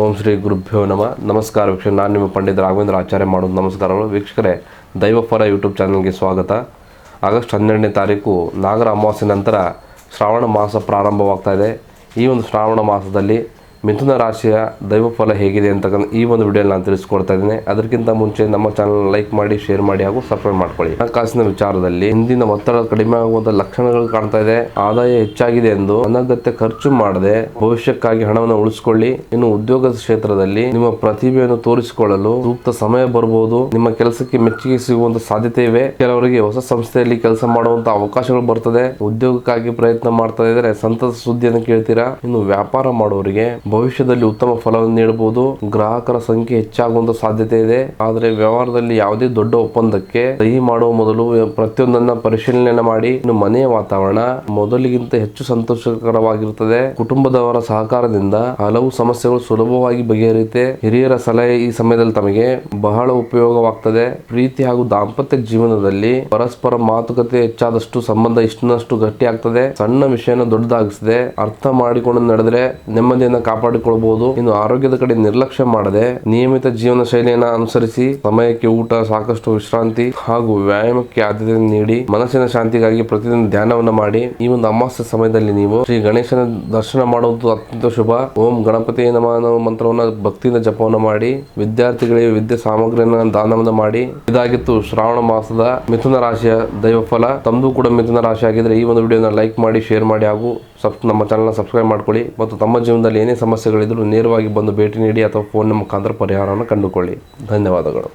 ಓಂ ಶ್ರೀ ಗುರುಭ್ಯೋ ನಮಃ. ನಮಸ್ಕಾರ ವೀಕ್ಷಕ, ನಾನು ನಿಮ್ಮ ಪಂಡಿತ ರಾಘವೇಂದ್ರ ಆಚಾರ್ಯ ಮಾಡೋದು ನಮಸ್ಕಾರಗಳು. ವೀಕ್ಷಕರೇ, ದೈವಫಲ ಯೂಟ್ಯೂಬ್ ಚಾನಲ್ಗೆ ಸ್ವಾಗತ. ಆಗಸ್ಟ್ 12ನೇ ತಾರೀಕು ನಾಗರ ಅಮಾವಾಸ್ಯೆ ನಂತರ ಶ್ರಾವಣ ಮಾಸ ಪ್ರಾರಂಭವಾಗ್ತಾ ಇದೆ. ಈ ಒಂದು ಶ್ರಾವಣ ಮಾಸದಲ್ಲಿ ಮಿಥುನ ರಾಶಿಯ ದೈವಫಲ ಹೇಗಿದೆ ಅಂತಕ್ಕಂಥ ಈ ಒಂದು ವಿಡಿಯೋ ನಾನು ತಿಳಿಸ್ಕೊಡ್ತಾ ಇದ್ದೀನಿ. ಅದಕ್ಕಿಂತ ಮುಂಚೆ ನಮ್ಮ ಚಾನಲ್ ಲೈಕ್ ಮಾಡಿ, ಶೇರ್ ಮಾಡಿ ಹಾಗೂ ಸಬ್ಸ್ಕ್ರೈಬ್ ಮಾಡ್ಕೊಳ್ಳಿ. ಹಣಕಾಸಿನ ವಿಚಾರದಲ್ಲಿ ಹಿಂದಿನ ಒತ್ತಡ ಕಡಿಮೆ ಆಗುವಂಥ ಲಕ್ಷಣಗಳು ಕಾಣ್ತಾ ಇದೆ. ಆದಾಯ ಹೆಚ್ಚಾಗಿದೆ ಎಂದು ಅನಗತ್ಯ ಖರ್ಚು ಮಾಡದೆ ಭವಿಷ್ಯಕ್ಕಾಗಿ ಹಣವನ್ನು ಉಳಿಸಿಕೊಳ್ಳಿ. ಇನ್ನು ಉದ್ಯೋಗ ಕ್ಷೇತ್ರದಲ್ಲಿ ನಿಮ್ಮ ಪ್ರತಿಭೆಯನ್ನು ತೋರಿಸಿಕೊಳ್ಳಲು ಸೂಕ್ತ ಸಮಯ ಬರಬಹುದು. ನಿಮ್ಮ ಕೆಲಸಕ್ಕೆ ಮೆಚ್ಚುಗೆ ಸಿಗುವಂತ ಸಾಧ್ಯತೆ ಇವೆ. ಕೆಲವರಿಗೆ ಹೊಸ ಸಂಸ್ಥೆಯಲ್ಲಿ ಕೆಲಸ ಮಾಡುವಂತ ಅವಕಾಶಗಳು ಬರ್ತದೆ. ಉದ್ಯೋಗಕ್ಕಾಗಿ ಪ್ರಯತ್ನ ಮಾಡ್ತಾ ಇದ್ರೆ ಸಂತಸ ಸುದ್ದಿಯನ್ನು ಕೇಳ್ತೀರಾ. ಇನ್ನು ವ್ಯಾಪಾರ ಮಾಡುವವರಿಗೆ ಭವಿಷ್ಯದಲ್ಲಿ ಉತ್ತಮ ಫಲವನ್ನು ನೀಡಬಹುದು. ಗ್ರಾಹಕರ ಸಂಖ್ಯೆ ಹೆಚ್ಚಾಗುವಂತ ಸಾಧ್ಯತೆ ಇದೆ. ಆದರೆ ವ್ಯವಹಾರದಲ್ಲಿ ಯಾವುದೇ ದೊಡ್ಡ ಒಪ್ಪಂದಕ್ಕೆ ಸಹಿ ಮಾಡುವ ಮೊದಲು ಪ್ರತಿಯೊಂದನ್ನ ಪರಿಶೀಲನೆ ಮಾಡಿ. ಇನ್ನು ಮನೆಯ ವಾತಾವರಣ ಮೊದಲಿಗಿಂತ ಹೆಚ್ಚು ಸಂತೋಷಕರವಾಗಿರುತ್ತದೆ. ಕುಟುಂಬದವರ ಸಹಕಾರದಿಂದ ಹಲವು ಸಮಸ್ಯೆಗಳು ಸುಲಭವಾಗಿ ಬಗೆಹರಿಯುತ್ತೆ. ಹಿರಿಯರ ಸಲಹೆ ಈ ಸಮಯದಲ್ಲಿ ತಮಗೆ ಬಹಳ ಉಪಯೋಗವಾಗ್ತದೆ. ಪ್ರೀತಿ ಹಾಗೂ ದಾಂಪತ್ಯ ಜೀವನದಲ್ಲಿ ಪರಸ್ಪರ ಮಾತುಕತೆ ಹೆಚ್ಚಾದಷ್ಟು ಸಂಬಂಧ ಇಷ್ಟನಷ್ಟು ಗಟ್ಟಿ ಆಗ್ತದೆ. ಸಣ್ಣ ವಿಷಯನ ದೊಡ್ಡದಾಗಿಸದೆ ಅರ್ಥ ಮಾಡಿಕೊಂಡು ನಡೆದ್ರೆ ನೆಮ್ಮದಿಯನ್ನು ಕಾಪಾಡಿಕೊಳ್ಳಬಹುದು. ಇನ್ನು ಆರೋಗ್ಯದ ಕಡೆ ನಿರ್ಲಕ್ಷ್ಯ ಮಾಡದೆ ನಿಯಮಿತ ಜೀವನ ಶೈಲಿಯನ್ನು ಅನುಸರಿಸಿ ಸಮಯಕ್ಕೆ ಊಟ, ಸಾಕಷ್ಟು ವಿಶ್ರಾಂತಿ ಹಾಗೂ ವ್ಯಾಯಾಮಕ್ಕೆ ಆದ್ಯತೆ ನೀಡಿ ಮನಸ್ಸಿನ ಶಾಂತಿಗಾಗಿ ಪ್ರತಿದಿನ ಧ್ಯಾನವನ್ನು ಮಾಡಿ. ಈ ಒಂದು ಅಮಾವಾಸ್ಯ ಸಮಯದಲ್ಲಿ ನೀವು ಶ್ರೀ ಗಣೇಶನ ದರ್ಶನ ಮಾಡುವುದು ಅತ್ಯಂತ ಶುಭ. ಓಂ ಗಣಪತಿ ನಮಃ ಮಂತ್ರವನ್ನು ಭಕ್ತಿಯಿಂದ ಜಪವನ್ನು ಮಾಡಿ. ವಿದ್ಯಾರ್ಥಿಗಳಿಗೆ ವಿದ್ಯೆ ಸಾಮಗ್ರಿಯನ್ನು ದಾನವನ್ನು ಮಾಡಿ. ಇದಾಗಿತ್ತು ಶ್ರಾವಣ ಮಾಸದ ಮಿಥುನ ರಾಶಿಯ ದೈವಫಲ. ತಮ್ಮದು ಕೂಡ ಮಿಥುನ ರಾಶಿ ಆಗಿದ್ರೆ ಈ ಒಂದು ವಿಡಿಯೋನ ಲೈಕ್ ಮಾಡಿ, ಶೇರ್ ಮಾಡಿ ಹಾಗೂ ನಮ್ಮ ಚಾನಲ್ನ ಸಬ್ಸ್ಕ್ರೈಬ್ ಮಾಡ್ಕೊಳ್ಳಿ. ಮತ್ತು ತಮ್ಮ ಜೀವನದಲ್ಲಿ ಏನೇ ಸಮಸ್ಯೆಗಳಿದ್ರೂ ನೇರವಾಗಿ ಬಂದು ಭೇಟಿ ನೀಡಿ ಅಥವಾ ಫೋನ್ ಮುಖಾಂತರ ಪರಿಹಾರವನ್ನು ಕಂಡುಕೊಳ್ಳಿ. ಧನ್ಯವಾದಗಳು.